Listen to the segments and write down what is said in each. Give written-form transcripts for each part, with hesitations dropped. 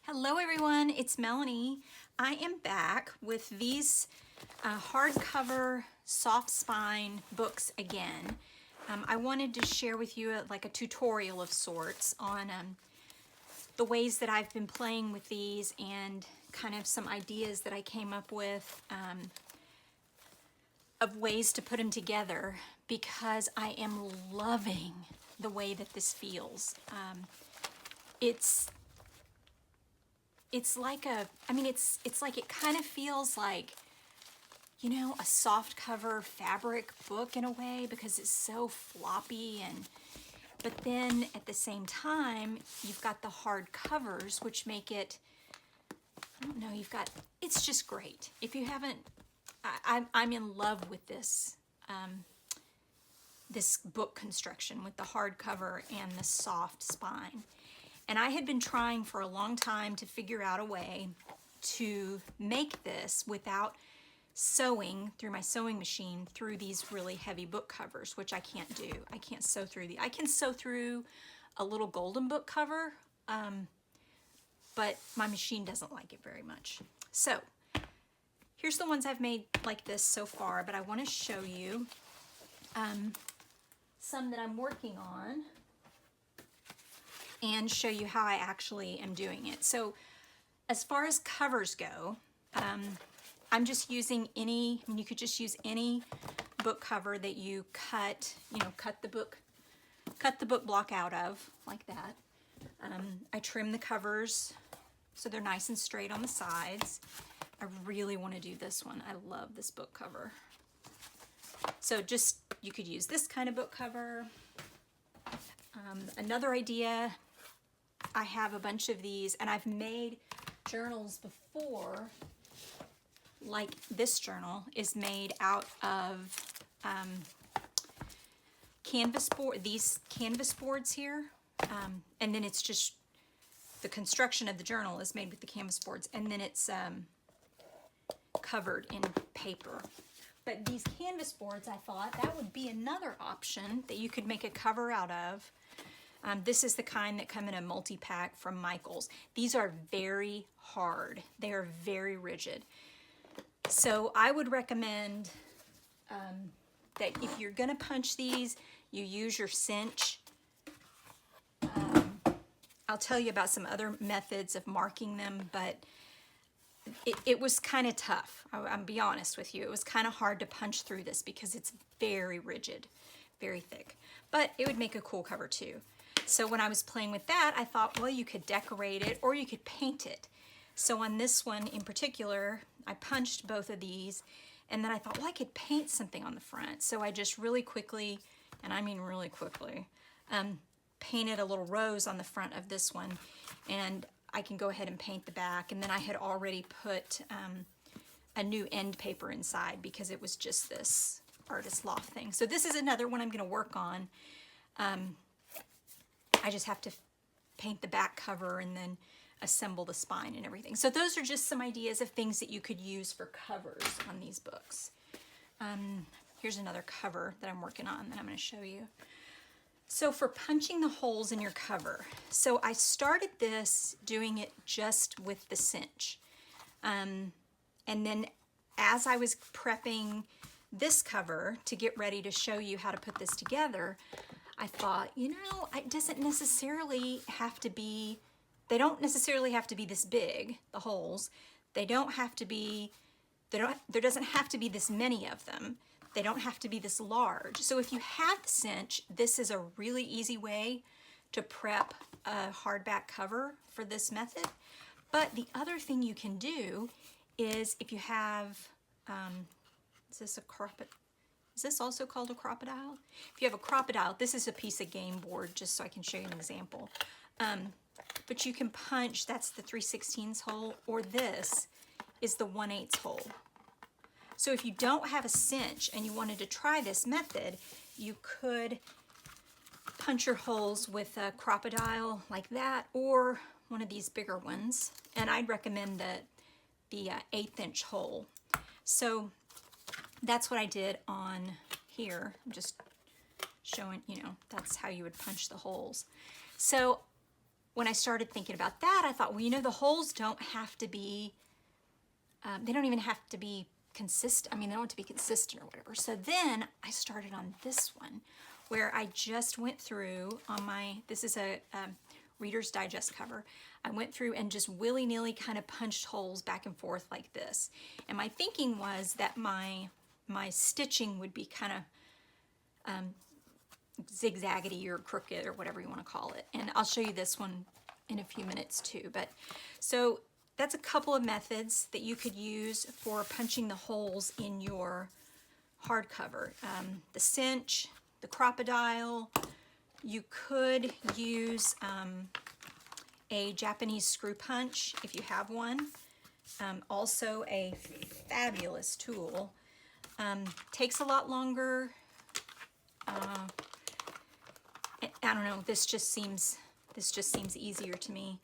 Hello everyone, it's Melanie. I am back with these hardcover soft spine books again. I wanted to share with you like a tutorial of sorts on the ways that I've been playing with these and kind of some ideas that I came up with of ways to put them together because I am loving the way that this feels. It's like it's like it kind of feels like, you know, a soft cover fabric book in a way because it's so floppy, but then at the same time you've got the hard covers which make it, I don't know, it's just great. If you haven't, I'm in love with this this book construction with the hardcover and the soft spine. And I had been trying for a long time to figure out a way to make this without sewing through my sewing machine through these really heavy book covers, which I can't do. I can't sew through I can sew through a little golden book cover, but my machine doesn't like it very much. So here's the ones I've made like this so far, but I want to show you some that I'm working on and show you how I actually am doing it. So as far as covers go, I'm just using any, you could just use any book cover that you cut, cut the book block out of like that. I trim the covers so they're nice and straight on the sides. I really want to do this one. I love this book cover. So just, you could use this kind of book cover. Another idea, I have a bunch of these and I've made journals before, like this journal is made out of canvas board, these canvas boards here, and then it's just, the construction of the journal is made with the canvas boards, and then it's covered in paper. But these canvas boards, I thought that would be another option that you could make a cover out of. This is the kind that come in a multi-pack from Michaels. These are very hard. They are very rigid. So I would recommend that if you're gonna punch these, you use your cinch. I'll tell you about some other methods of marking them, but it was kind of tough. I'll be honest with you. It was kind of hard to punch through this because it's very rigid, very thick. But it would make a cool cover too. So when I was playing with that, I thought, well, you could decorate it or you could paint it. So on this one in particular, I punched both of these, and then I thought, well, I could paint something on the front. So I just really quickly, and I mean really quickly, painted a little rose on the front of this one, and I can go ahead and paint the back. And then I had already put a new end paper inside because it was just this Artist Loft thing. So this is another one I'm going to work on. I just have to paint the back cover and then assemble the spine and everything. So those are just some ideas of things that you could use for covers on these books. Here's another cover that I'm working on that I'm going to show you. So for punching the holes in your cover, so I started this doing it just with the cinch. And then as I was prepping this cover to get ready to show you how to put this together, I thought, you know, it doesn't necessarily have to be, they don't necessarily have to be this big, the holes. They don't have to be, there doesn't have to be this many of them. They don't have to be this large. So if you have the cinch, this is a really easy way to prep a hardback cover for this method. But the other thing you can do is if you have, is this also called a crocodile? If you have a crocodile, this is a piece of game board, just so I can show you an example. But you can punch, that's the 3/16 hole, or this is the 1/8 hole. So if you don't have a cinch and you wanted to try this method, you could punch your holes with a crocodile like that, or one of these bigger ones. And I'd recommend the 1/8 inch hole. So that's what I did on here. I'm just showing, you know, that's how you would punch the holes. So when I started thinking about that, I thought, well, you know, the holes don't have to be, they don't even have to be consistent. I mean, they don't have to be consistent or whatever. So then I started on this one where I just went through on my, this is a Reader's Digest cover. I went through and just willy-nilly kind of punched holes back and forth like this. And my thinking was that my stitching would be kind of zigzaggedy or crooked or whatever you want to call it. And I'll show you this one in a few minutes too. But so that's a couple of methods that you could use for punching the holes in your hardcover. The cinch, the crocodile. You could use a Japanese screw punch if you have one. Also a fabulous tool. Takes a lot longer. I don't know, this just seems easier to me.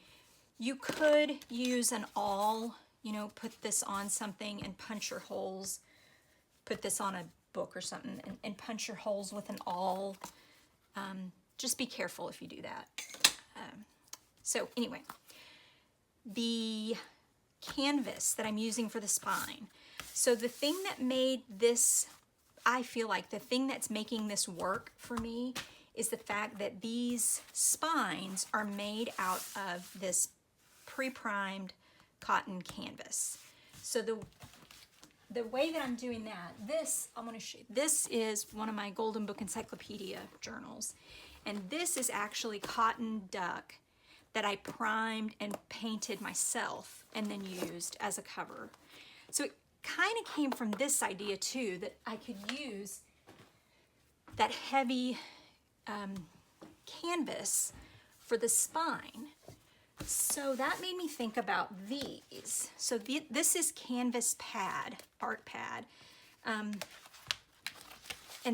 You could use an awl, you know, put this on something and punch your holes. Put this on a book or something and punch your holes with an awl. Just be careful if you do that. So anyway, the canvas that I'm using for the spine. So the thing that made this, I feel like the thing that's making this work for me is the fact that these spines are made out of this pre-primed cotton canvas. So the way that I'm doing that, this, I'm going to show you, this is one of my Golden Book Encyclopedia journals. And this is actually cotton duck that I primed and painted myself and then used as a cover. So it kind of came from this idea too, that I could use that heavy canvas for the spine. So that made me think about these. So this is canvas pad, art pad. And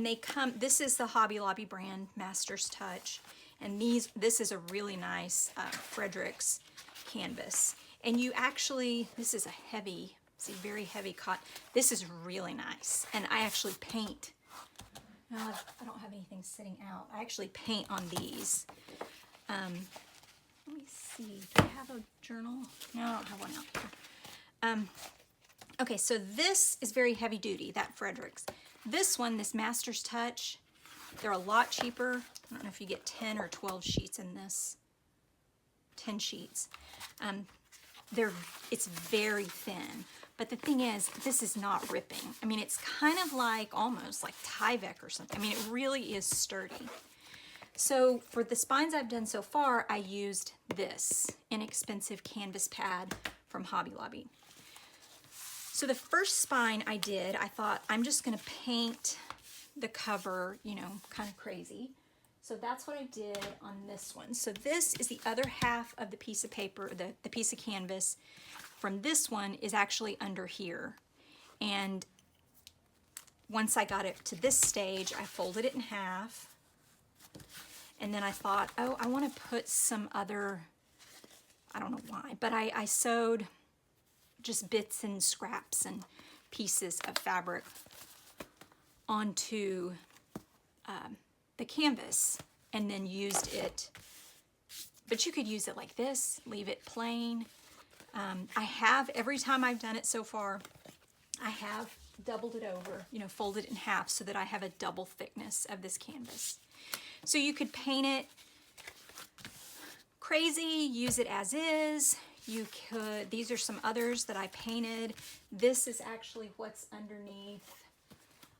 they come, this is the Hobby Lobby brand, Master's Touch. And this is a really nice Fredericks canvas. And you actually, this is a heavy, see, very heavy cotton. This is really nice. And I actually paint. No, I don't have anything sitting out. I actually paint on these. Let me see, do I have a journal? No, I don't have one out here. Okay, so this is very heavy duty, that Fredericks. This one, this Master's Touch, they're a lot cheaper. I don't know if you get 10 or 12 sheets in this. 10 sheets. It's very thin. But the thing is, this is not ripping. I mean, it's kind of like, almost like Tyvek or something. I mean, it really is sturdy. So for the spines I've done so far, I used this inexpensive canvas pad from Hobby Lobby. So the first spine I did, I thought I'm just gonna paint the cover, you know, kind of crazy. So that's what I did on this one. So this is the other half of the piece of paper, the piece of canvas from this one is actually under here. And once I got it to this stage, I folded it in half. And then I thought, oh, I want to put some other, I don't know why, but I sewed just bits and scraps and pieces of fabric onto the canvas and then used it. But you could use it like this, leave it plain. I have, every time I've done it so far, I have doubled it over, you know, folded it in half so that I have a double thickness of this canvas. So you could paint it crazy, use it as is. You could, these are some others that I painted. This is actually what's underneath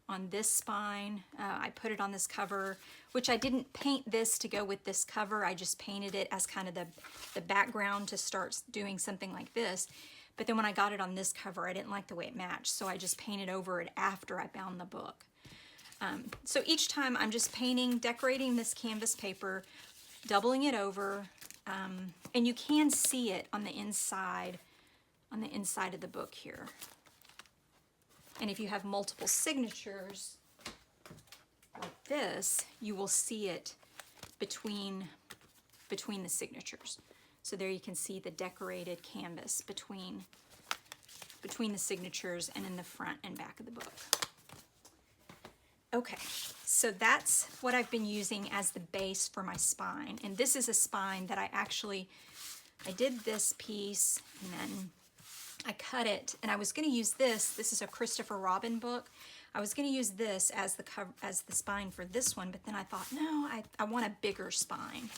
on this spine. I put it on this cover, which I didn't paint this to go with this cover. I just painted it as kind of the background to start doing something like this. But then when I got it on this cover, I didn't like the way it matched, so I just painted over it after I bound the book. So each time I'm just painting, decorating this canvas paper, doubling it over, and you can see it on the inside of the book here. And if you have multiple signatures like this, you will see it between the signatures. So there you can see the decorated canvas between the signatures and in the front and back of the book. Okay, so that's what I've been using as the base for my spine. And this is a spine that I did this piece and then I cut it, and I was going to use this is a Christopher Robin book. I was going to use this as the cover, as the spine for this one, but then I thought, no, I want a bigger spine.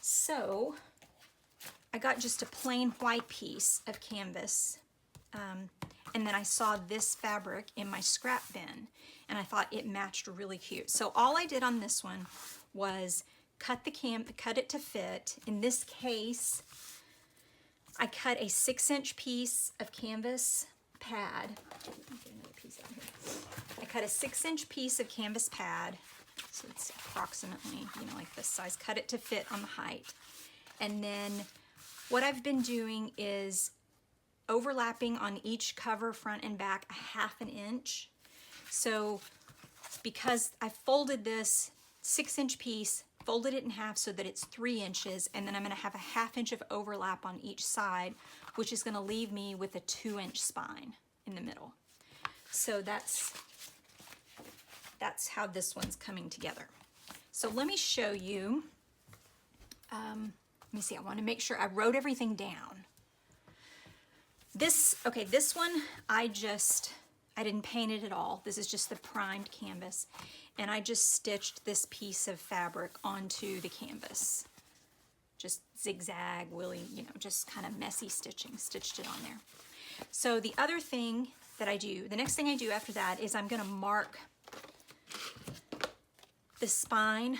So I got just a plain white piece of canvas, and then I saw this fabric in my scrap bin, and I thought it matched really cute. So all I did on this one was cut it to fit. In this case, I cut a 6-inch piece of canvas pad. Let me get another piece out here. I cut a 6-inch piece of canvas pad, so it's approximately, like this size. Cut it to fit on the height. And then what I've been doing is overlapping on each cover, front and back, a 1/2 inch. So because I folded this 6-inch piece, folded it in half so that it's 3 inches, and then I'm going to have a 1/2 inch of overlap on each side, which is going to leave me with a 2-inch spine in the middle. So that's how this one's coming together. So let me show you. Let me see, I want to make sure I wrote everything down. This one, I didn't paint it at all. This is just the primed canvas. And I just stitched this piece of fabric onto the canvas. Just zigzag, just kind of messy stitching, stitched it on there. So the other thing that I do, the next thing I do after that is I'm gonna mark the spine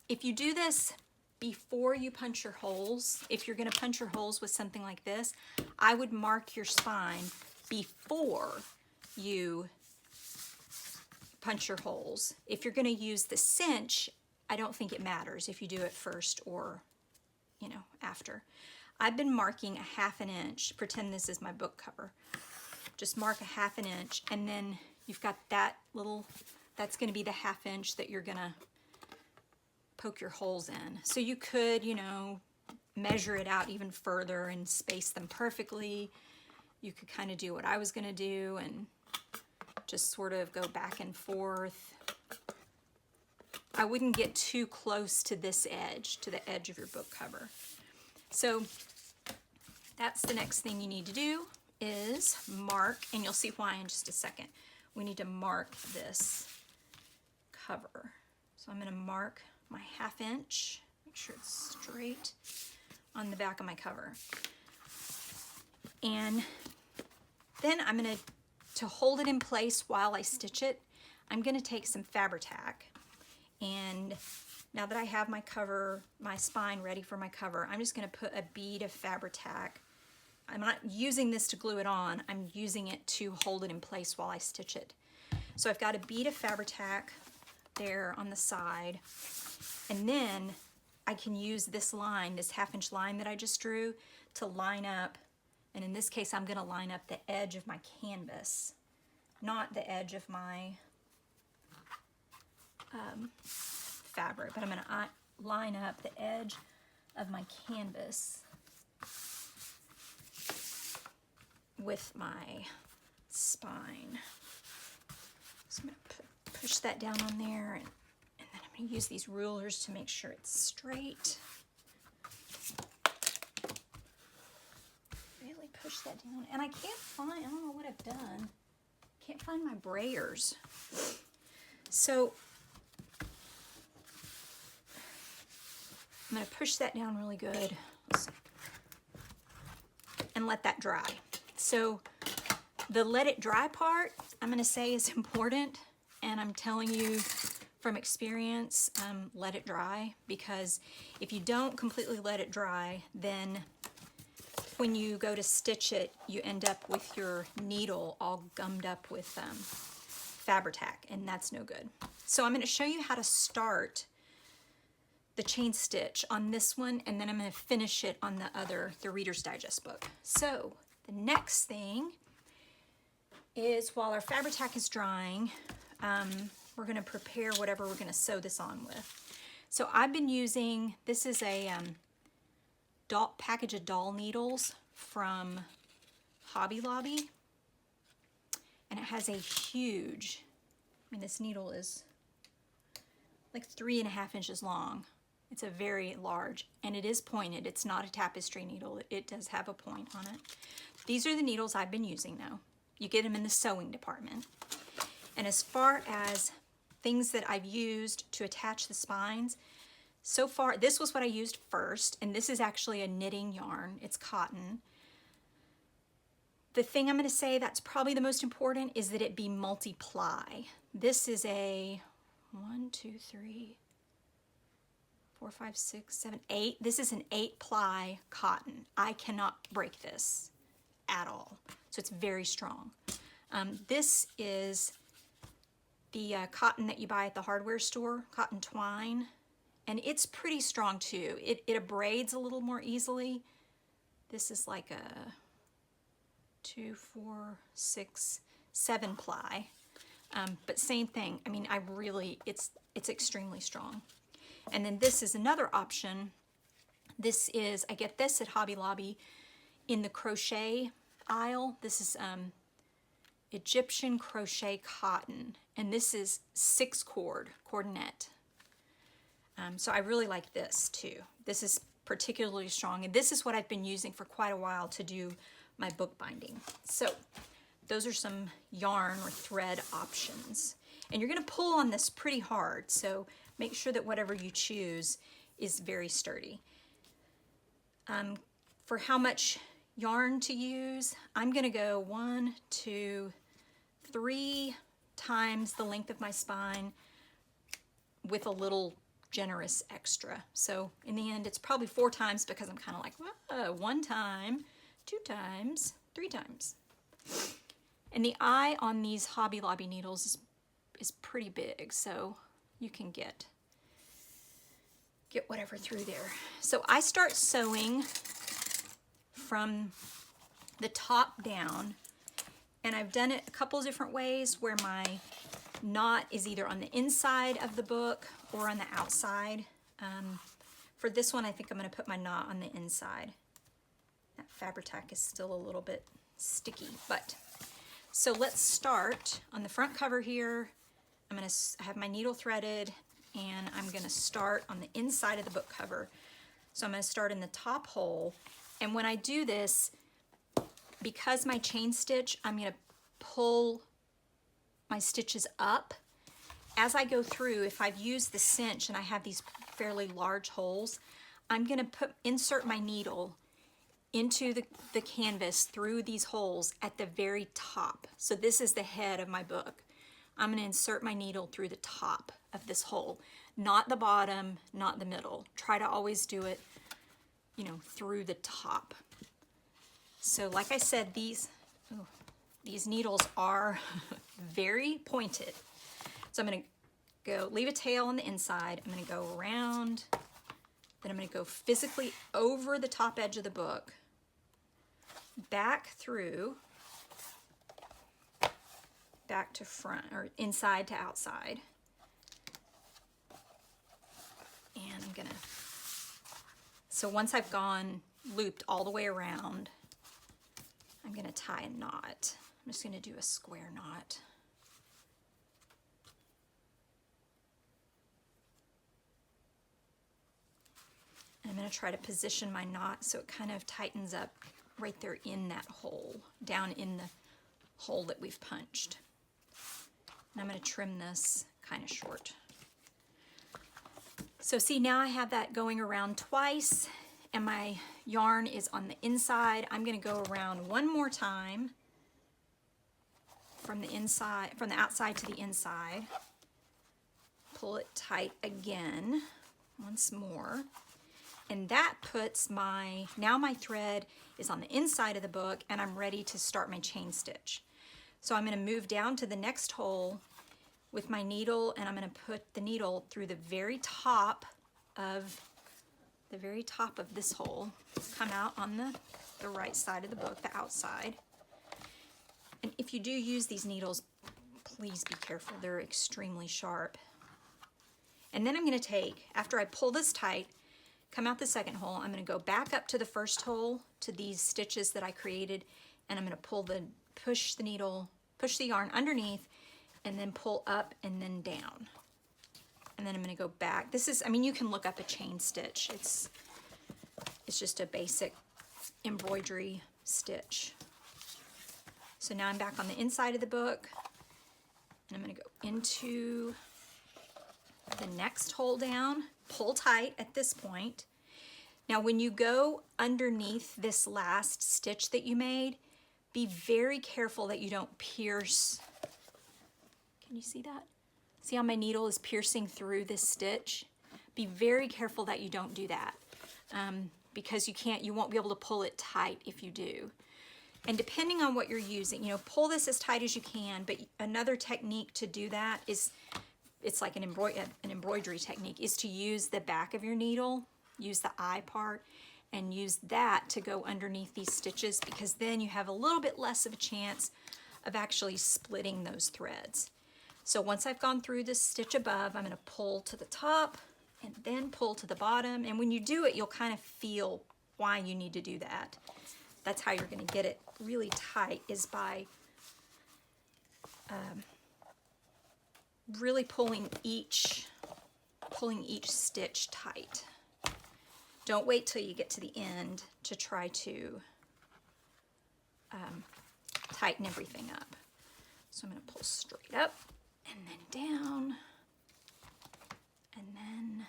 if you do this before you punch your holes, if you're gonna punch your holes with something like this, I would mark your spine before you punch your holes. If you're gonna use the cinch, I don't think it matters if you do it first or, after. I've been marking a 1/2 inch, pretend this is my book cover. Just mark a 1/2 inch, and then you've got that's gonna be the 1/2 inch that you're gonna poke your holes in. So you could, measure it out even further and space them perfectly. You could kind of do what I was gonna do and just sort of go back and forth. I wouldn't get too close to this edge, to the edge of your book cover. So that's the next thing you need to do is mark, and you'll see why in just a second. We need to mark this cover. So I'm gonna mark my 1/2 inch, make sure it's straight on the back of my cover. And then I'm gonna, to hold it in place while I stitch it, I'm gonna take some Fabri-Tac. And now that I have my cover, my spine ready for my cover, I'm just gonna put a bead of Fabri-Tac. I'm not using this to glue it on, I'm using it to hold it in place while I stitch it. So I've got a bead of Fabri-Tac there on the side, and then I can use this line, this 1/2 inch line that I just drew, to line up, and in this case I'm gonna line up the edge of my canvas, not the edge of my fabric, but I'm gonna line up the edge of my canvas with my spine. So I'm gonna push that down on there, and then I'm gonna use these rulers to make sure it's straight. Really push that down. And I don't know what I've done. Can't find my brayers. So I'm gonna push that down really good. And let that dry. So the let it dry part, I'm gonna say, is important, and I'm telling you from experience, let it dry, because if you don't completely let it dry, then when you go to stitch it, you end up with your needle all gummed up with Fabri-Tac, and that's no good. So I'm gonna show you how to start the chain stitch on this one, and then I'm going to finish it on the Reader's Digest book. So the next thing is, while our Fabri-Tac is drying, we're going to prepare whatever we're going to sew this on with. So I've been using, this is a package of doll needles from Hobby Lobby, And it has a huge, I mean, this needle is like 3.5 inches long. It's a very large, and it is pointed. It's not a tapestry needle. It does have a point on it. These are the needles I've been using though. You get them in the sewing department. And as far as things that I've used to attach the spines, so far, this was what I used first, and this is actually a knitting yarn. It's cotton. The thing I'm going to say that's probably the most important is that it be multi-ply. This is a 1, 2, 3, 4, 5, 6, 7, 8. This is an 8-ply cotton. I cannot break this at all. So it's very strong. This is the cotton that you buy at the hardware store, cotton twine. And it's pretty strong too. It abrades a little more easily. This is like a 2, 4, 6, 7 ply. But same thing. I mean, it's extremely strong. And then this is another option. This is, I get this at Hobby Lobby in the crochet aisle. This is Egyptian crochet cotton. And this is 6-cord coordinate. So I really like this too. This is particularly strong, and this is what I've been using for quite a while to do my bookbinding. So those are some yarn or thread options. And you're gonna pull on this pretty hard, so make sure that whatever you choose is very sturdy. For how much yarn to use, I'm gonna go 1, 2, 3 times the length of my spine with a little generous extra. So in the end, it's probably 4 times because I'm kind of like, well, 1 time, 2 times, 3 times. And the eye on these Hobby Lobby needles is pretty big, so you can get whatever through there. So I start sewing from the top down, and I've done it a couple different ways where my knot is either on the inside of the book or on the outside. For this one, I think I'm going to put my knot on the inside. That Fabri-Tac is still a little bit sticky, but so let's start on the front cover here. I'm going to have my needle threaded, and I'm going to start on the inside of the book cover. So I'm going to start in the top hole, and when I do this, because my chain stitch, I'm going to pull my stitches up. As I go through, if I've used the cinch and I have these fairly large holes, I'm going to insert my needle into the canvas through these holes at the very top. So this is the head of my book. I'm going to insert my needle through the top of this hole, not the bottom, not the middle. Try to always do it, through the top. So like I said, these needles are very pointed. So I'm going to go leave a tail on the inside. I'm going to go around. Then I'm going to go physically over the top edge of the book, back through, back to front, or inside to outside. And I'm going to, so once I've looped all the way around, I'm going to tie a knot. I'm just going to do a square knot. And I'm going to try to position my knot so it kind of tightens up right there in that hole, down in the hole that we've punched. And I'm going to trim this kind of short. So see, now I have that going around twice, and my yarn is on the inside. I'm going to go around one more time from the outside to the inside. Pull it tight again, once more. And that puts now my thread is on the inside of the book, and I'm ready to start my chain stitch. So I'm going to move down to the next hole with my needle, and I'm going to put the needle through the very top of this hole. Come out on the right side of the book, the outside. And if you do use these needles, please be careful. They're extremely sharp. And then I'm going to take, after I pull this tight, come out the second hole, I'm going to go back up to the first hole, to these stitches that I created, and I'm going to push the needle push the yarn underneath and then pull up and then down. And then I'm going to go back. This is, I mean, you can look up a chain stitch. It's just a basic embroidery stitch. So now I'm back on the inside of the book, and I'm going to go into the next hole down, pull tight at this point. Now when you go underneath this last stitch that you made, be very careful that you don't pierce. Can you see that? See how my needle is piercing through this stitch? Be very careful that you don't do that, because you won't be able to pull it tight if you do. And depending on what you're using, you know, pull this as tight as you can, but another technique to do that is, it's like an embroidery technique, is to use the back of your needle, use the eye part, and use that to go underneath these stitches, because then you have a little bit less of a chance of actually splitting those threads. So once I've gone through this stitch above, I'm going to pull to the top and then pull to the bottom. And when you do it, you'll kind of feel why you need to do that. That's how you're going to get it really tight, is by really pulling each stitch tight. Don't wait till you get to the end to try to tighten everything up. So I'm going to pull straight up and then down and then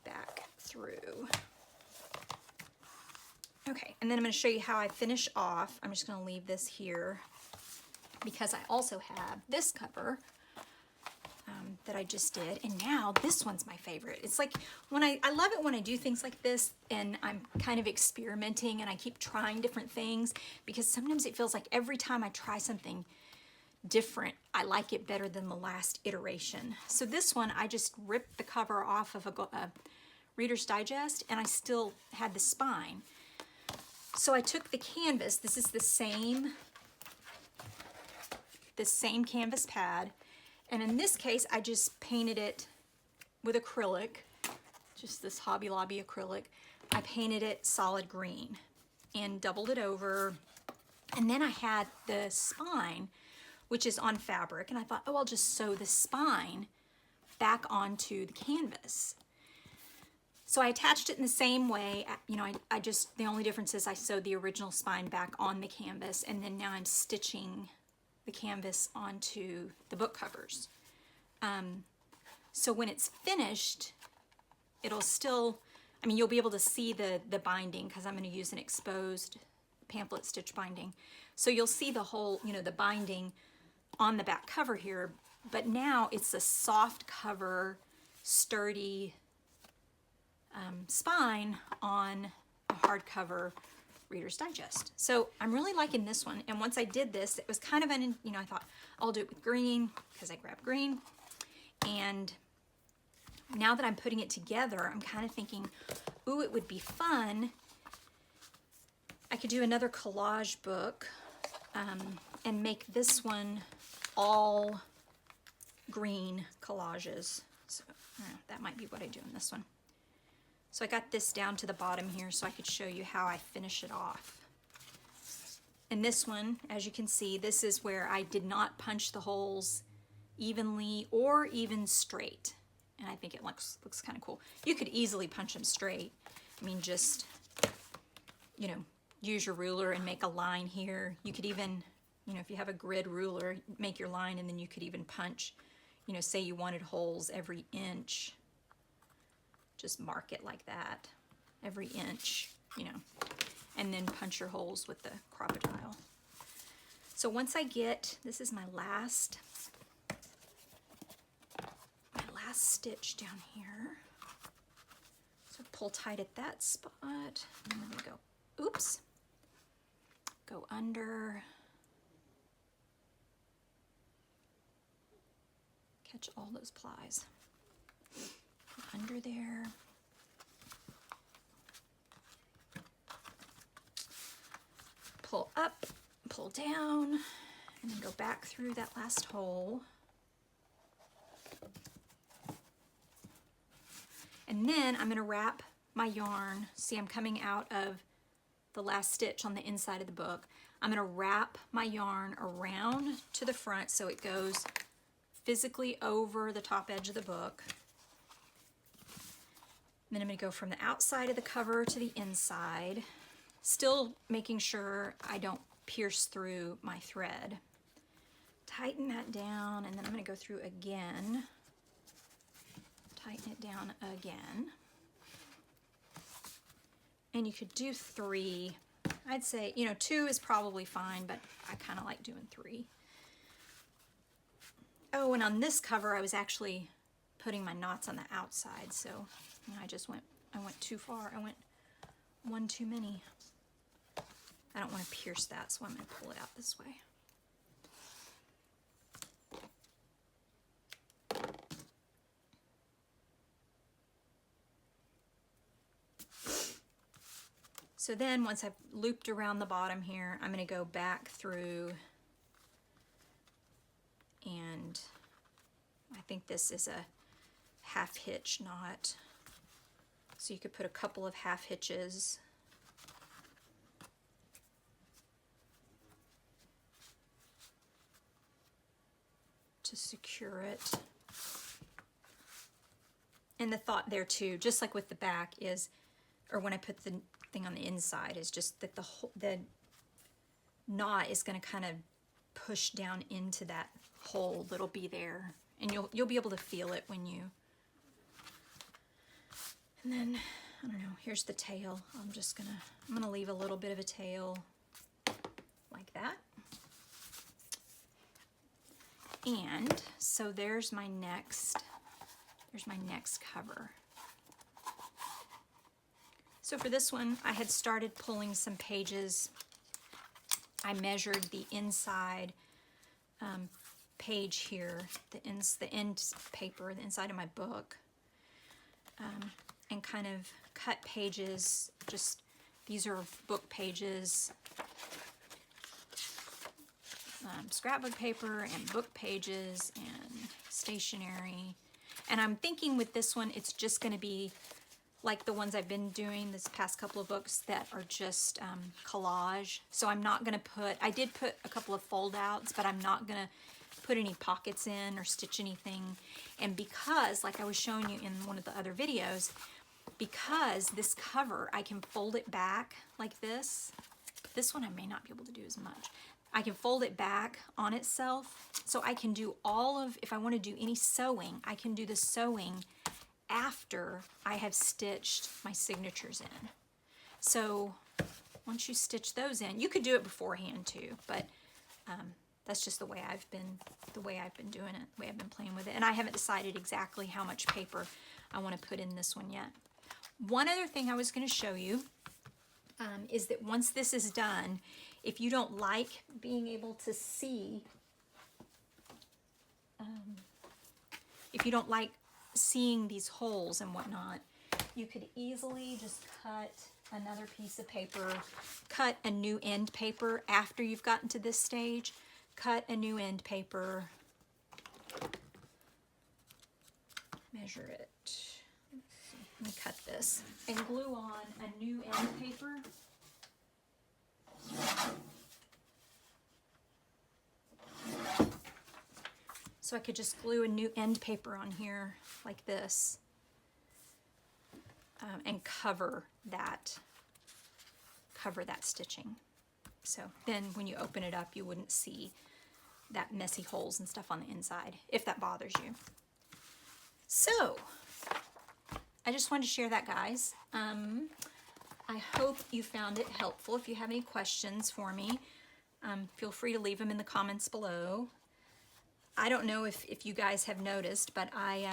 back through. Okay, and then I'm going to show you how I finish off. I'm just going to leave this here because I also have this cover that I just did, and now this one's my favorite. It's like, when I love it when I do things like this and I'm kind of experimenting and I keep trying different things, because sometimes it feels like every time I try something different, I like it better than the last iteration. So this one, I just ripped the cover off of a Reader's Digest, and I still had the spine. So I took the canvas, this is the same canvas pad, and in this case I just painted it with acrylic, just this Hobby Lobby acrylic. I painted it solid green and doubled it over, and then I had the spine, which is on fabric, and I thought, oh, I'll just sew the spine back onto the canvas. So I attached it in the same way, you know, I just, the only difference is I sewed the original spine back on the canvas, and then now I'm stitching the canvas onto the book covers. So when it's finished, it'll still, I mean, you'll be able to see the binding, because I'm going to use an exposed pamphlet stitch binding. So you'll see the whole, you know, the binding on the back cover here, but now it's a soft cover, sturdy spine on a hardcover Reader's Digest. So I'm really liking this one, and once I did this, it was kind of you know, I thought I'll do it with green because I grabbed green, and now that I'm putting it together, I'm kind of thinking, ooh, it would be fun. I could do another collage book and make this one all green collages. So that might be what I do in this one. So I got this down to the bottom here so I could show you how I finish it off. And this one, as you can see, this is where I did not punch the holes evenly or even straight. And I think it looks kind of cool. You could easily punch them straight. I mean, just, you know, use your ruler and make a line here. You could even, you know, if you have a grid ruler, make your line, and then you could even punch, you know, say you wanted holes every inch. Just mark it like that, every inch, you know, and then punch your holes with the crocodile. So once I get, this is my last stitch down here. So pull tight at that spot, and then I'm gonna go, oops, go under, catch all those plies. Under there. Pull up, pull down, and then go back through that last hole. And then I'm going to wrap my yarn. See, I'm coming out of the last stitch on the inside of the book, I'm going to wrap my yarn around to the front so it goes physically over the top edge of the book. Then I'm going to go from the outside of the cover to the inside, still making sure I don't pierce through my thread. Tighten that down, and then I'm going to go through again. Tighten it down again. And you could do 3. I'd say, you know, 2 is probably fine, but I kind of like doing 3. Oh, and on this cover, I was actually putting my knots on the outside, so you know, I went too far. I went one too many. I don't want to pierce that, so I'm going to pull it out this way. So then once I've looped around the bottom here, I'm going to go back through, and I think this is a half hitch knot. So you could put a couple of half hitches. To secure it. And the thought there too, just like with the back, is, or when I put the thing on the inside, is just that the knot is going to kind of push down into that hole that'll be there, and you'll be able to feel it when you. And then I don't know. Here's the tail. I'm gonna leave a little bit of a tail like that. And so there's my next cover. So for this one, I had started pulling some pages. I measured the inside page here, the end paper, the inside of my book, and kind of cut pages. Just, these are book pages, scrapbook paper and book pages and stationery. And I'm thinking with this one, it's just going to be like the ones I've been doing this past couple of books that are just collage. So I'm not going to put, I did put a couple of fold outs, but I'm not going to put any pockets in or stitch anything. And because, like I was showing you in one of the other videos, because this cover, I can fold it back like this. This one I may not be able to do as much. I can fold it back on itself, so I can do all of, if I want to do any sewing, I can do the sewing after I have stitched my signatures in. So once you stitch those in, you could do it beforehand too, but that's just the way I've been doing it, the way I've been playing with it. And I haven't decided exactly how much paper I want to put in this one yet. One other thing I was going to show you is that once this is done, if you don't like being able to see, if you don't like seeing these holes and whatnot, you could easily just cut another piece of paper, cut a new end paper after you've gotten to this stage, cut a new end paper, measure it, let me cut this, and glue on a new end paper. So I could just glue a new end paper on here like this, and cover that stitching. So then when you open it up, you wouldn't see that messy holes and stuff on the inside, if that bothers you. So I just wanted to share that, guys. I hope you found it helpful. If you have any questions for me, feel free to leave them in the comments below. I don't know if you guys have noticed, but I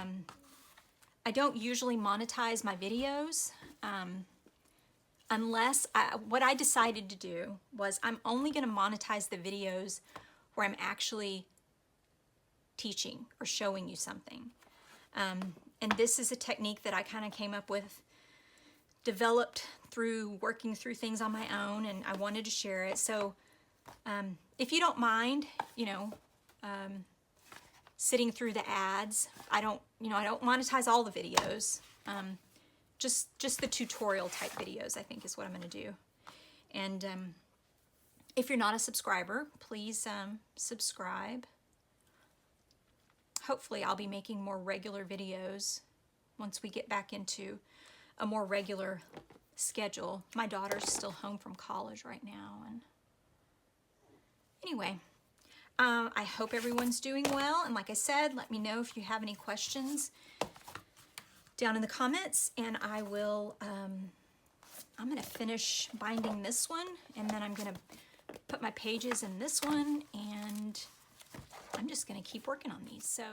don't usually monetize my videos unless what I decided to do was I'm only going to monetize the videos where I'm actually teaching or showing you something. And this is a technique that I kind of came up with, developed through working through things on my own, and I wanted to share it. So if you don't mind, you know, sitting through the ads, I don't monetize all the videos. Just the tutorial type videos, I think, is what I'm going to do. And if you're not a subscriber, please subscribe. Hopefully I'll be making more regular videos once we get back into a more regular schedule. My daughter's still home from college right now. And anyway, I hope everyone's doing well. And like I said, let me know if you have any questions down in the comments, and I will, I'm going to finish binding this one, and then I'm going to put my pages in this one, and I'm just going to keep working on these. So